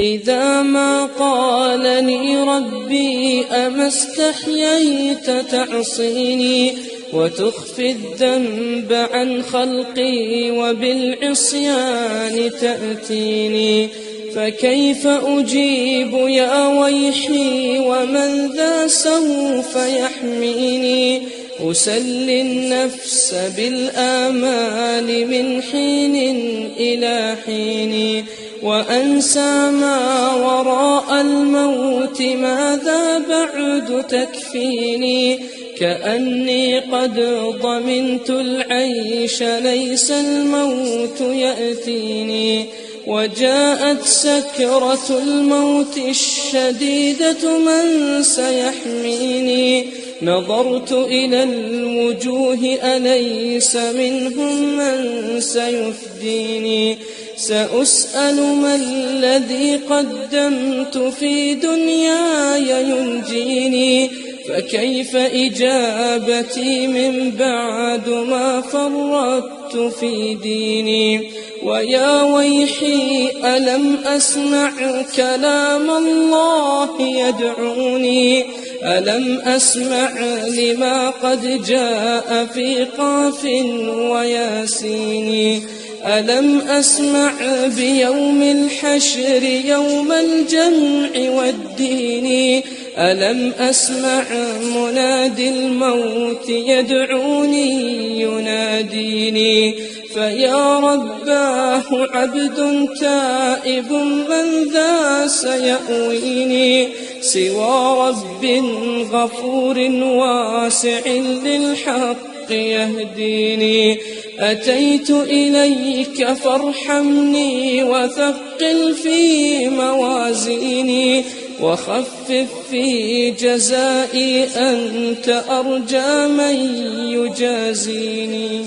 إذا ما قالني ربي أما استحييت تعصيني وتخفي الذنب عن خلقي وبالعصيان تأتيني، فكيف أجيب يا ويحي ومن ذا سوف يحميني؟ أسلي النفس بالآمال من حين إلى حين، وأنسى ما وراء الموت ماذا بعد تكفيني؟ كأني قد ضمنت العيش ليس الموت يأتيني، وجاءت سكرة الموت الشديدة من سيحميني؟ نظرت إلى الوجوه أليس منهم من سيفديني؟ سأسأل ما الذي قدمت في دنياي ينجيني، فكيف إجابتي من بعد ما فرطت في ديني؟ ويا ويحي ألم أسمع كلام الله يدعوني؟ ألم أسمع لما قد جاء في قاف وياسين؟ ألم أسمع بيوم الحشر يوم الجمع والدين؟ ألم أسمع منادي الموت يدعوني يناديني؟ فيا رباه عبد تائب من ذا سيأويني؟ سوى رب غفور واسع للحق يهديني. أتيت إليك فارحمني وثقل في موازيني، وخفف في جزائي أنت أرجى من يجازيني.